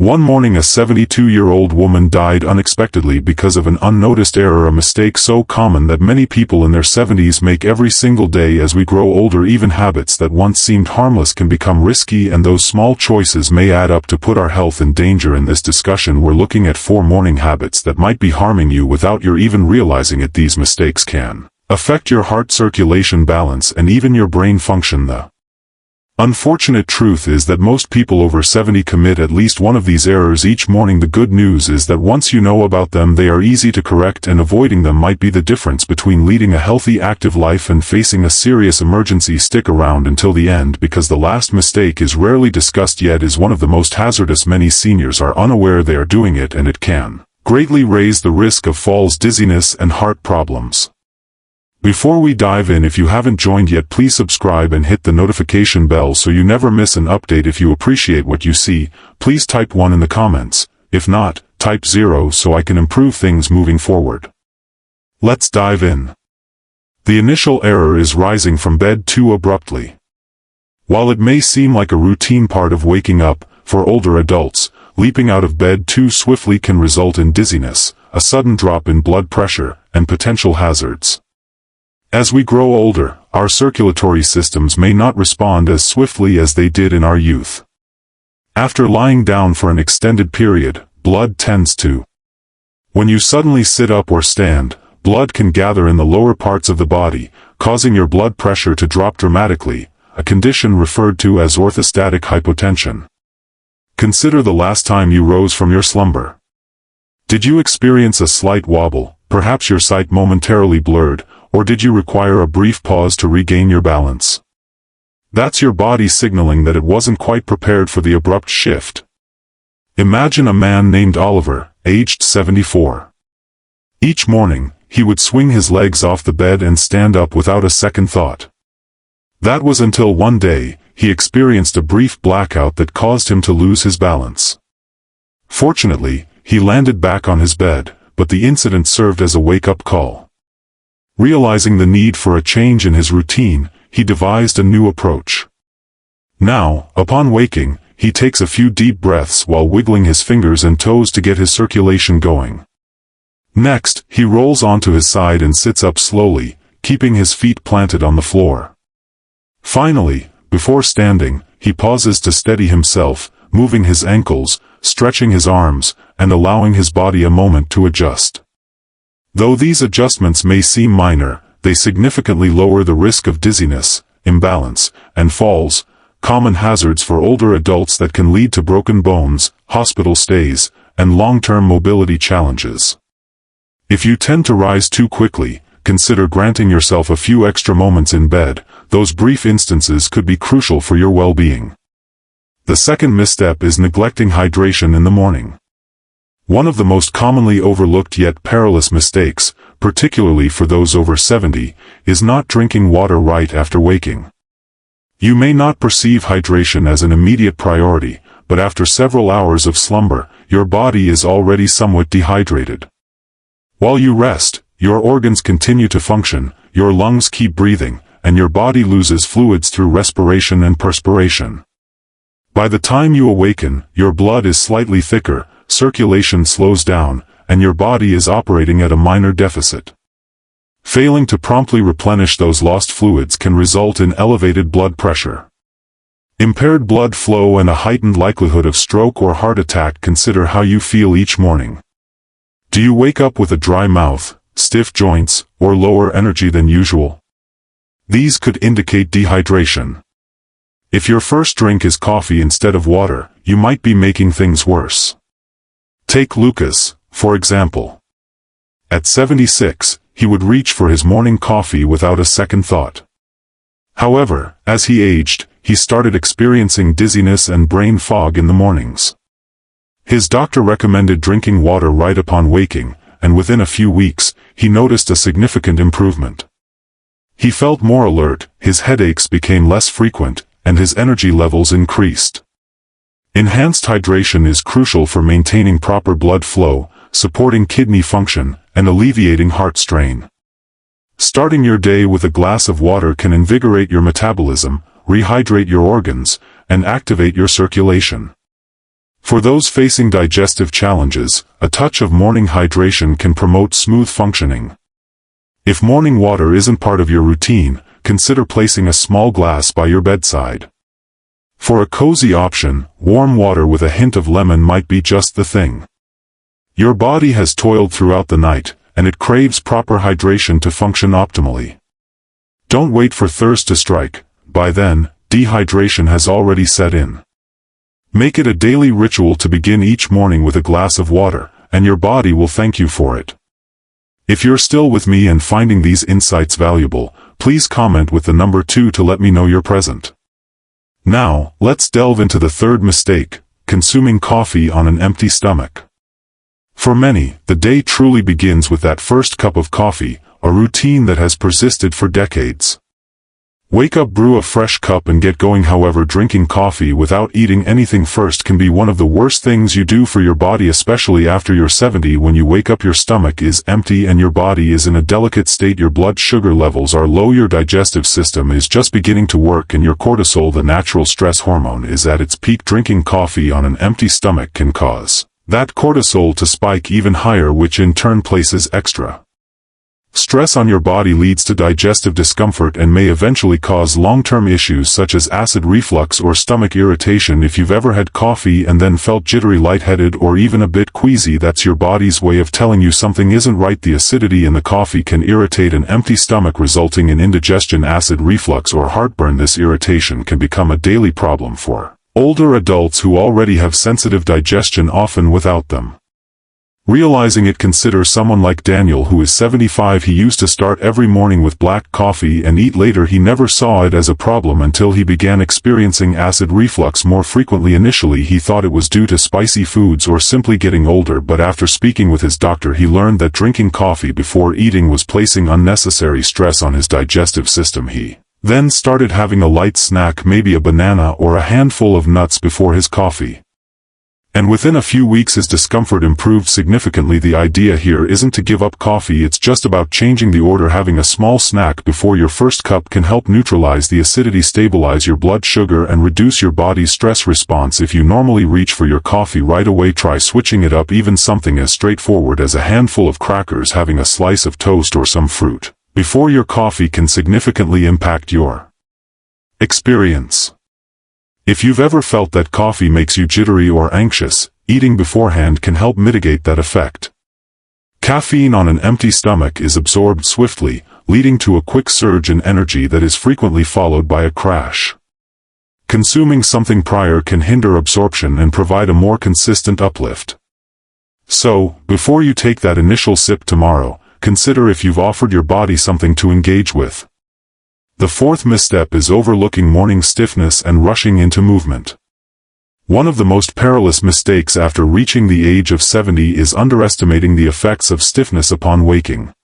One morning a 72-year-old woman died unexpectedly because of an unnoticed error, a mistake so common that many people in their 70s make every single day. As we grow older, even habits that once seemed harmless can become risky, and those small choices may add up to put our health in danger. In this discussion, we're looking at 4 morning habits that might be harming you without your even realizing it. These mistakes can affect your heart circulation balance and even your brain function. The unfortunate truth is that most people over 70 commit at least one of these errors each morning. The good news is that once you know about them, they are easy to correct, and avoiding them might be the difference between leading a healthy, active life and facing a serious emergency. Stick around until the end, because the last mistake is rarely discussed yet is one of the most hazardous. Many seniors are unaware they are doing it, and it can greatly raise the risk of falls, dizziness, and heart problems. Before we dive in, if you haven't joined yet, please subscribe and hit the notification bell so you never miss an update. If you appreciate what you see, please type 1 in the comments. If not, type 0 so I can improve things moving forward. Let's dive in. The initial error is rising from bed too abruptly. While it may seem like a routine part of waking up, for older adults, leaping out of bed too swiftly can result in dizziness, a sudden drop in blood pressure, and potential hazards. As we grow older, our circulatory systems may not respond as swiftly as they did in our youth. After lying down for an extended period, blood tends to. When you suddenly sit up or stand, blood can gather in the lower parts of the body, causing your blood pressure to drop dramatically, a condition referred to as orthostatic hypotension. Consider the last time you rose from your slumber. Did you experience a slight wobble, perhaps your sight momentarily blurred, or did you require a brief pause to regain your balance? That's your body signaling that it wasn't quite prepared for the abrupt shift. Imagine a man named Oliver, aged 74. Each morning, he would swing his legs off the bed and stand up without a second thought. That was until one day, he experienced a brief blackout that caused him to lose his balance. Fortunately, he landed back on his bed, but the incident served as a wake-up call. Realizing the need for a change in his routine, he devised a new approach. Now, upon waking, he takes a few deep breaths while wiggling his fingers and toes to get his circulation going. Next, he rolls onto his side and sits up slowly, keeping his feet planted on the floor. Finally, before standing, he pauses to steady himself, moving his ankles, stretching his arms, and allowing his body a moment to adjust. Though these adjustments may seem minor, they significantly lower the risk of dizziness, imbalance, and falls, common hazards for older adults that can lead to broken bones, hospital stays, and long-term mobility challenges. If you tend to rise too quickly, consider granting yourself a few extra moments in bed. Those brief instances could be crucial for your well-being. The second misstep is neglecting hydration in the morning. One of the most commonly overlooked yet perilous mistakes, particularly for those over 70, is not drinking water right after waking. You may not perceive hydration as an immediate priority, but after several hours of slumber, your body is already somewhat dehydrated. While you rest, your organs continue to function, your lungs keep breathing, and your body loses fluids through respiration and perspiration. By the time you awaken, your blood is slightly thicker, circulation slows down, and your body is operating at a minor deficit. Failing to promptly replenish those lost fluids can result in elevated blood pressure, impaired blood flow, and a heightened likelihood of stroke or heart attack. Consider how you feel each morning. Do you wake up with a dry mouth, stiff joints, or lower energy than usual? These could indicate dehydration. If your first drink is coffee instead of water, you might be making things worse. Take Lucas, for example. At 76, he would reach for his morning coffee without a second thought. However, as he aged, he started experiencing dizziness and brain fog in the mornings. His doctor recommended drinking water right upon waking, and within a few weeks, he noticed a significant improvement. He felt more alert, his headaches became less frequent, and his energy levels increased. Enhanced hydration is crucial for maintaining proper blood flow, supporting kidney function, and alleviating heart strain. Starting your day with a glass of water can invigorate your metabolism, rehydrate your organs, and activate your circulation. For those facing digestive challenges, a touch of morning hydration can promote smooth functioning. If morning water isn't part of your routine, consider placing a small glass by your bedside. For a cozy option, warm water with a hint of lemon might be just the thing. Your body has toiled throughout the night, and it craves proper hydration to function optimally. Don't wait for thirst to strike. By then, dehydration has already set in. Make it a daily ritual to begin each morning with a glass of water, and your body will thank you for it. If you're still with me and finding these insights valuable, please comment with the number 2 to let me know you're present. Now, let's delve into the third mistake, consuming coffee on an empty stomach. For many, the day truly begins with that first cup of coffee, a routine that has persisted for decades. Wake up, brew a fresh cup and get going. However, drinking coffee without eating anything first can be one of the worst things you do for your body, especially after you're 70. When you wake up, your stomach is empty and your body is in a delicate state. Your blood sugar levels are low, your digestive system is just beginning to work, and your cortisol, the natural stress hormone, is at its peak. Drinking coffee on an empty stomach can cause that cortisol to spike even higher, which in turn places extra stress on your body, leads to digestive discomfort, and may eventually cause long-term issues such as acid reflux or stomach irritation. If you've ever had coffee and then felt jittery, lightheaded, or even a bit queasy, that's your body's way of telling you something isn't right. The acidity in the coffee can irritate an empty stomach, resulting in indigestion, acid reflux, or heartburn. This irritation can become a daily problem for older adults who already have sensitive digestion, often without them realizing it. Consider someone like Daniel, who is 75. He used to start every morning with black coffee and eat later. He never saw it as a problem until he began experiencing acid reflux more frequently. Initially, he thought it was due to spicy foods or simply getting older, but after speaking with his doctor, he learned that drinking coffee before eating was placing unnecessary stress on his digestive system. He then started having a light snack, maybe a banana or a handful of nuts before his coffee. And within a few weeks his discomfort improved significantly. The idea here isn't to give up coffee, it's just about changing the order. Having a small snack before your first cup can help neutralize the acidity, stabilize your blood sugar, and reduce your body's stress response. If you normally reach for your coffee right away, try switching it up. Even something as straightforward as a handful of crackers, having a slice of toast, or some fruit before your coffee can significantly impact your experience. If you've ever felt that coffee makes you jittery or anxious, eating beforehand can help mitigate that effect. Caffeine on an empty stomach is absorbed swiftly, leading to a quick surge in energy that is frequently followed by a crash. Consuming something prior can hinder absorption and provide a more consistent uplift. So, before you take that initial sip tomorrow, consider if you've offered your body something to engage with. The fourth misstep is overlooking morning stiffness and rushing into movement. One of the most perilous mistakes after reaching the age of 70 is underestimating the effects of stiffness upon waking.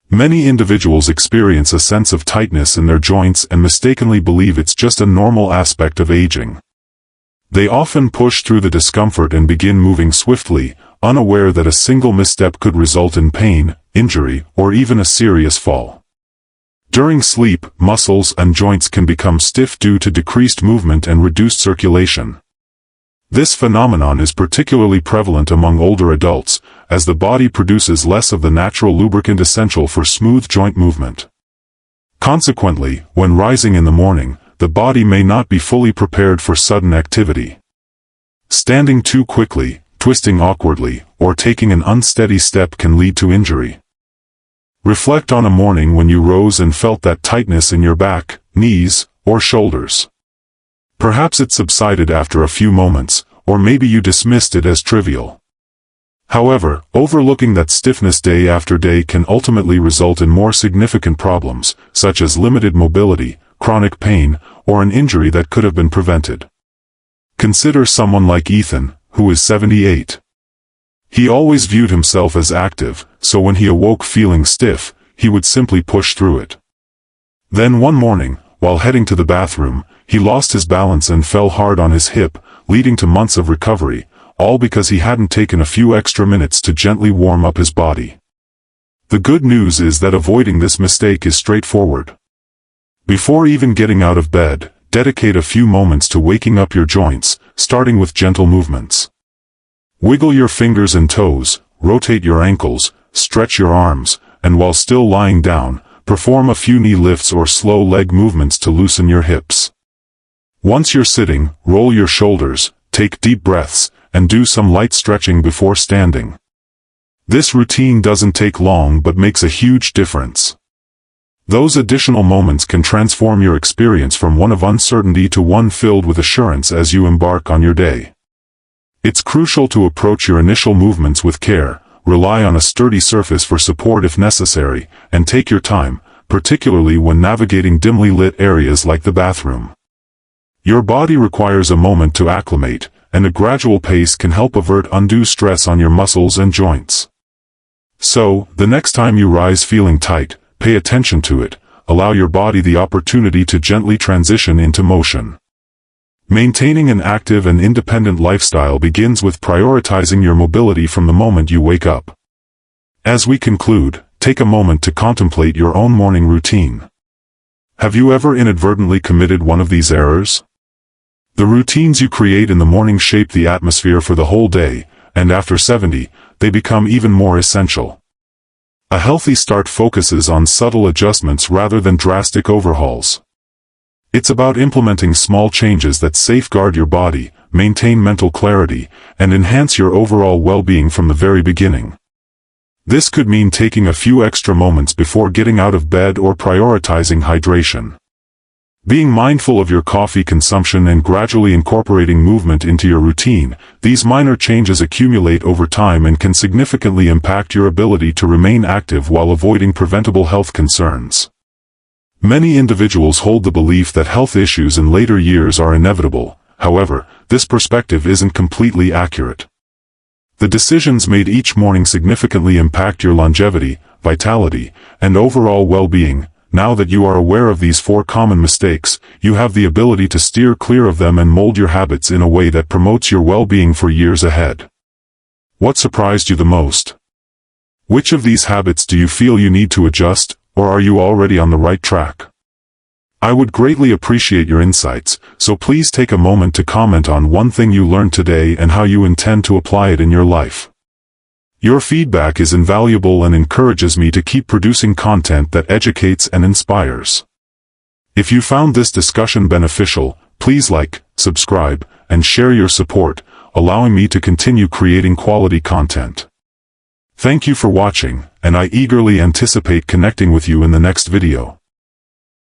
Many individuals experience a sense of tightness in their joints and mistakenly believe it's just a normal aspect of aging. They often push through the discomfort and begin moving swiftly, unaware that a single misstep could result in pain, injury, or even a serious fall. During sleep, muscles and joints can become stiff due to decreased movement and reduced circulation. This phenomenon is particularly prevalent among older adults, as the body produces less of the natural lubricant essential for smooth joint movement. Consequently, when rising in the morning, the body may not be fully prepared for sudden activity. Standing too quickly, twisting awkwardly, or taking an unsteady step can lead to injury. Reflect on a morning when you rose and felt that tightness in your back, knees, or shoulders. Perhaps it subsided after a few moments, or maybe you dismissed it as trivial. However, overlooking that stiffness day after day can ultimately result in more significant problems, such as limited mobility, chronic pain, or an injury that could have been prevented. Consider someone like Ethan, who is 78. He always viewed himself as active, so when he awoke feeling stiff, he would simply push through it. Then one morning, while heading to the bathroom, he lost his balance and fell hard on his hip, leading to months of recovery, all because he hadn't taken a few extra minutes to gently warm up his body. The good news is that avoiding this mistake is straightforward. Before even getting out of bed, dedicate a few moments to waking up your joints, starting with gentle movements. Wiggle your fingers and toes, rotate your ankles, stretch your arms, and while still lying down, perform a few knee lifts or slow leg movements to loosen your hips. Once you're sitting, roll your shoulders, take deep breaths, and do some light stretching before standing. This routine doesn't take long but makes a huge difference. Those additional moments can transform your experience from one of uncertainty to one filled with assurance as you embark on your day. It's crucial to approach your initial movements with care, rely on a sturdy surface for support if necessary, and take your time, particularly when navigating dimly lit areas like the bathroom. Your body requires a moment to acclimate, and a gradual pace can help avert undue stress on your muscles and joints. So, the next time you rise feeling tight, pay attention to it, allow your body the opportunity to gently transition into motion. Maintaining an active and independent lifestyle begins with prioritizing your mobility from the moment you wake up. As we conclude, take a moment to contemplate your own morning routine. Have you ever inadvertently committed one of these errors? The routines you create in the morning shape the atmosphere for the whole day, and after 70, they become even more essential. A healthy start focuses on subtle adjustments rather than drastic overhauls. It's about implementing small changes that safeguard your body, maintain mental clarity, and enhance your overall well-being from the very beginning. This could mean taking a few extra moments before getting out of bed or prioritizing hydration. Being mindful of your coffee consumption and gradually incorporating movement into your routine, these minor changes accumulate over time and can significantly impact your ability to remain active while avoiding preventable health concerns. Many individuals hold the belief that health issues in later years are inevitable. However, this perspective isn't completely accurate. The decisions made each morning significantly impact your longevity, vitality, and overall well-being. Now that you are aware of these 4 common mistakes, you have the ability to steer clear of them and mold your habits in a way that promotes your well-being for years ahead. What surprised you the most? Which of these habits do you feel you need to adjust, or are you already on the right track? I would greatly appreciate your insights, so please take a moment to comment on one thing you learned today and how you intend to apply it in your life. Your feedback is invaluable and encourages me to keep producing content that educates and inspires. If you found this discussion beneficial, please like, subscribe, and share your support, allowing me to continue creating quality content. Thank you for watching, and I eagerly anticipate connecting with you in the next video.